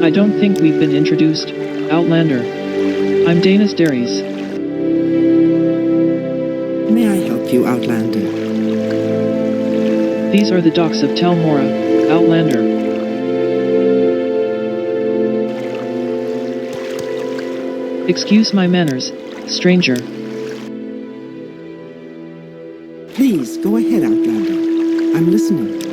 I don't think we've been introduced, Outlander. I'm Danis Darius. May I help you, Outlander? These are the docks of Tel Mora, Outlander. Excuse my manners, stranger. Please, go ahead, Outlander. I'm listening.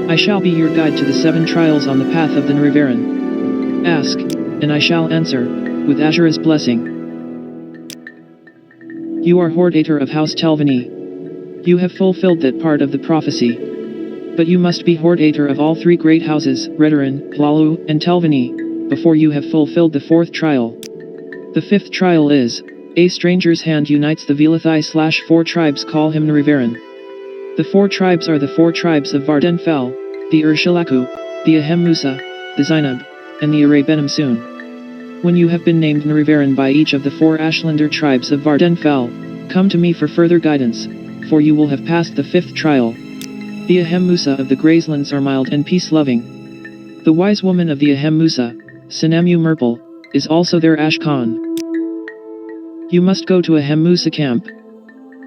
I shall be your guide to the 7 trials on the path of the Nerevarine. Ask, and I shall answer, with Azura's blessing. You are Hordator of House Telvanni. You have fulfilled that part of the prophecy. But you must be Hordator of all 3 great houses, Redarin, Hlaalu, and Telvanni, before you have fulfilled the 4th trial. The 5th trial is, a stranger's hand unites the Velathai/4 tribes call him Nerevarine. The 4 tribes are the 4 tribes of Varden Fel, the Urshilaku, the Ahem Musa, the Zainab, and the Aray Soon. When you have been named Nerevarine by each of the 4 Ashlander tribes of Varden Fel, come to me for further guidance, for you will have passed the 5th trial. The Ahem Musa of the Grazelands are mild and peace-loving. The wise woman of the Ahem Musa, Sinamu Merpal, is also their Ashkan. You must go to Ahem Musa camp.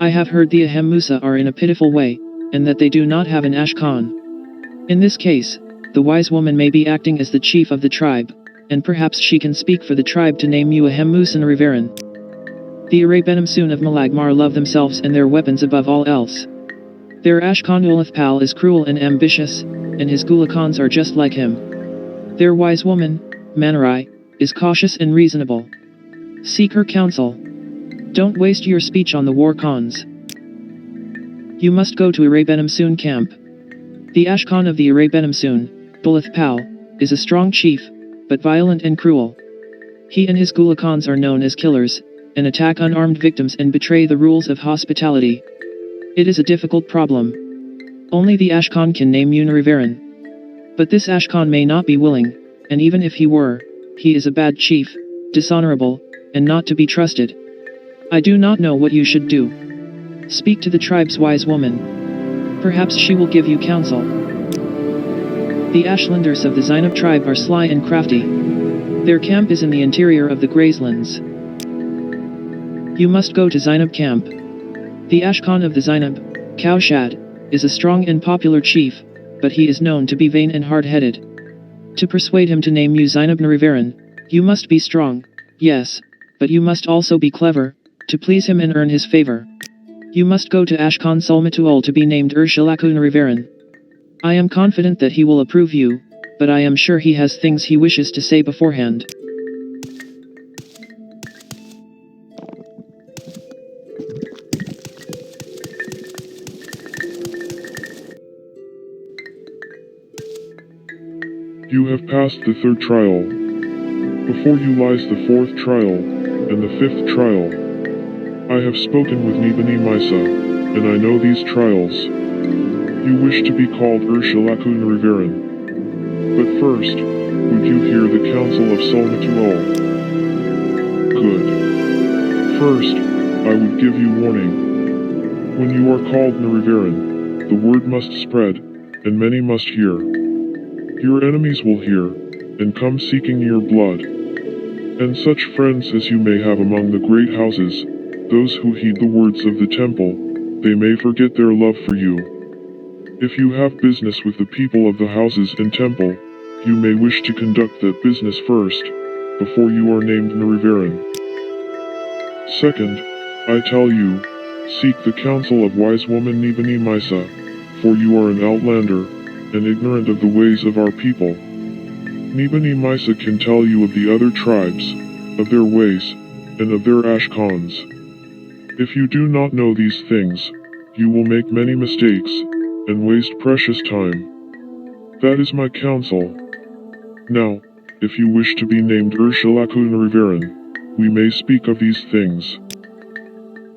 I have heard the Ahem Musa are in a pitiful way, and that they do not have an Ashkan. In this case, the wise woman may be acting as the chief of the tribe, and perhaps she can speak for the tribe to name you Ahem Musa Nerevarine. The Aray Soon of Malagmar love themselves and their weapons above all else. Their Ashkan Ulithpal is cruel and ambitious, and his Gulakans are just like him. Their wise woman, Manarai, is cautious and reasonable. Seek her counsel. Don't waste your speech on the war cons. You must go to Sul-Matuul camp. The Ashkan of the Sul-Matuul, Bulith Pal, is a strong chief, but violent and cruel. He and his Gulakans are known as killers, and attack unarmed victims and betray the rules of hospitality. It is a difficult problem. Only the Ashkan can name you Nerevarine. But this Ashkan may not be willing, and even if he were, he is a bad chief, dishonorable, and not to be trusted. I do not know what you should do. Speak to the tribe's wise woman. Perhaps she will give you counsel. The Ashlanders of the Zainab tribe are sly and crafty. Their camp is in the interior of the Grazelands. You must go to Zainab camp. The Ashkan of the Zainab, Kaushad, is a strong and popular chief, but he is known to be vain and hard-headed. To persuade him to name you Zainab Nerevarine, you must be strong, yes, but you must also be clever, to please him and earn his favor. You must go to Ashkan Sul-Matuul to be named Urshilaku Nerevarine. I am confident that he will approve you, but I am sure he has things he wishes to say beforehand. You have passed the third trial. Before you lies the fourth trial, and the fifth trial. I have spoken with Nerevarine Misa, and I know these trials. You wish to be called Urshilaku Nerevarine. But first, would you hear the counsel of Sul-Matuul? Good. First, I would give you warning. When you are called Nerevarine, the word must spread, and many must hear. Your enemies will hear, and come seeking your blood. And such friends as you may have among the great houses, those who heed the words of the temple, they may forget their love for you. If you have business with the people of the houses and temple, you may wish to conduct that business first, before you are named Nerevarine. Second, I tell you, seek the counsel of wise woman Nerevarine Misa, for you are an outlander, and ignorant of the ways of our people. Nerevarine Misa can tell you of the other tribes, of their ways, and of their Ashkans. If you do not know these things, you will make many mistakes, and waste precious time. That is my counsel. Now, if you wish to be named Urshilaku Nerevarine, we may speak of these things.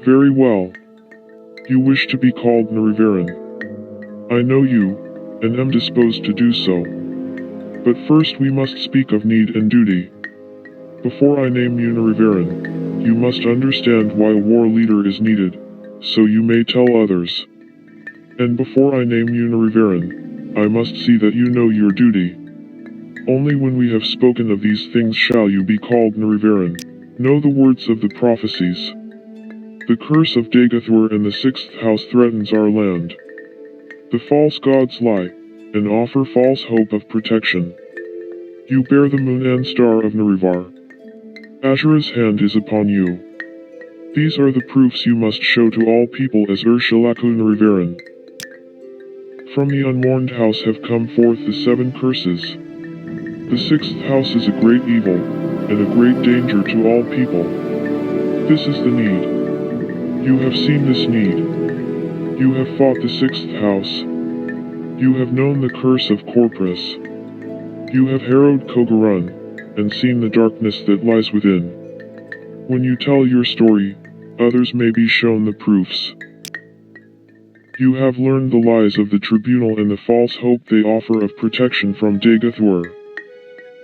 Very well. You wish to be called Nerevarine. I know you, and am disposed to do so. But first we must speak of need and duty. Before I name you Nerevarine, you must understand why a war leader is needed, so you may tell others. And before I name you Nerevarine, I must see that you know your duty. Only when we have spoken of these things shall you be called Nerevarine. Know the words of the prophecies. The curse of Dagathur in the sixth house threatens our land. The false gods lie, and offer false hope of protection. You bear the moon and star of Nerevar. Azura's hand is upon you. These are the proofs you must show to all people as Urshilaku Nerevarine. From the unwarned house have come forth the 7 curses. The 6th house is a great evil, and a great danger to all people. This is the need. You have seen this need. You have fought the 6th house. You have known the curse of Corpus. You have harrowed Kogarun, and seen the darkness that lies within. When you tell your story, others may be shown the proofs. You have learned the lies of the tribunal and the false hope they offer of protection from Dagathur.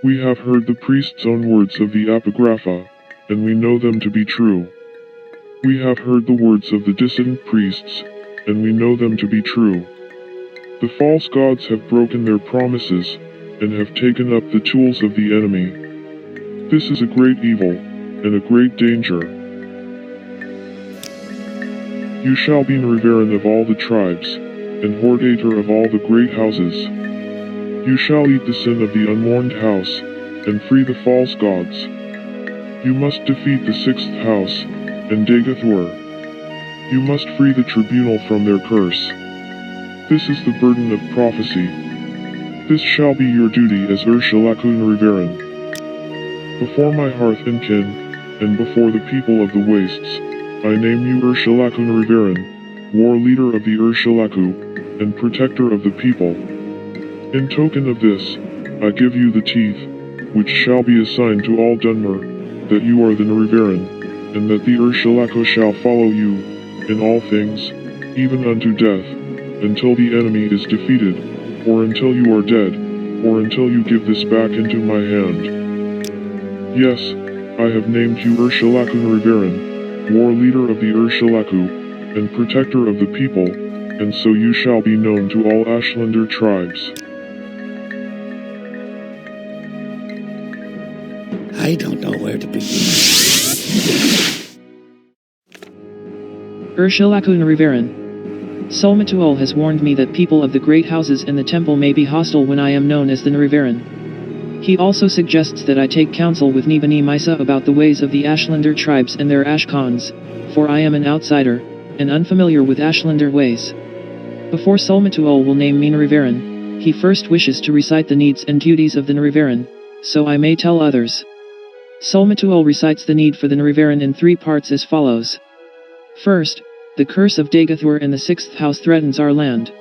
We have heard the priest's own words of the Apographa, and we know them to be true. We have heard the words of the dissident priests, and we know them to be true. The false gods have broken their promises, and have taken up the tools of the enemy. This is a great evil, and a great danger. You shall be Nerevarine of all the tribes, and Hordator of all the great houses. You shall eat the sin of the unwarned house, and free the false gods. You must defeat the 6th house, and Dagathur. You must free the tribunal from their curse. This is the burden of prophecy. This shall be your duty as Urshilaku Nerevarine. Before my hearth and kin, and before the people of the wastes, I name you Urshilaku Nerevarine, war leader of the Urshilaku, and protector of the people. In token of this, I give you the teeth, which shall be assigned to all Dunmer, that you are the Nerevarine, and that the Urshilaku shall follow you, in all things, even unto death, until the enemy is defeated, or until you are dead, or until you give this back into my hand. Yes, I have named you Urshilaku Nerevarine, war leader of the Urshilaku, and protector of the people, and so you shall be known to all Ashlander tribes. I don't know where to begin. Urshilaku Nerevarine. Sul-Matuul has warned me that people of the great houses in the temple may be hostile when I am known as the Nerevarine. He also suggests that I take counsel with B'ni Misa about the ways of the Ashlander tribes and their Ashkans, for I am an outsider, and unfamiliar with Ashlander ways. Before Sul-Matuul will name me Nerevarine, he first wishes to recite the needs and duties of the Nerevarine, so I may tell others. Sul-Matuul recites the need for the Nerevarine in 3 parts as follows. First, the curse of Dagathur in the 6th house threatens our land.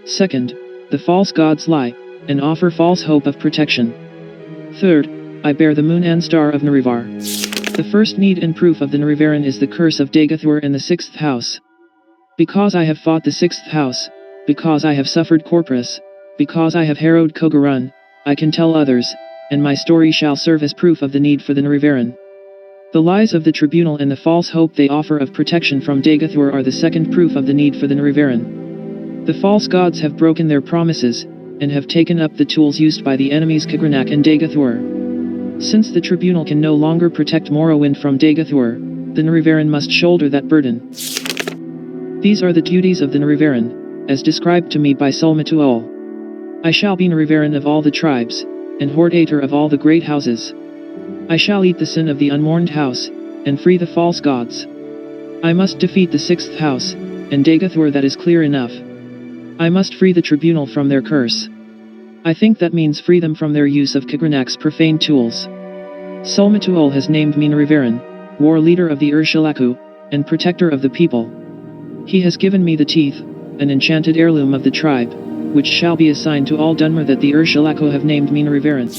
Second, the false gods lie, and offer false hope of protection. Third, I bear the moon and star of Nerevar. The first need and proof of the Nerevarine is the curse of Dagathur in the 6th house. Because I have fought the 6th house, because I have suffered Corpus, because I have harrowed Kogarun, I can tell others, and my story shall serve as proof of the need for the Nerevarine. The lies of the tribunal and the false hope they offer of protection from Dagathur are the second proof of the need for the Nerevarine. The false gods have broken their promises, and have taken up the tools used by the enemies Kagrenak and Dagathur. Since the tribunal can no longer protect Morrowind from Dagathur, the Nerevarine must shoulder that burden. These are the duties of the Nerevarine, as described to me by Sul-Matuul. I shall be Nerevarine of all the tribes, and Hordator of all the great houses. I shall eat the sin of the unmourned house, and free the false gods. I must defeat the 6th house, and Dagathur, that is clear enough. I must free the tribunal from their curse. I think that means free them from their use of Kagrenak's profane tools. Sul-Matuul has named me Nerevarine, war leader of the Urshilaku, and protector of the people. He has given me the teeth, an enchanted heirloom of the tribe, which shall be assigned to all Dunmer that the Urshilaku have named me Nerevarine.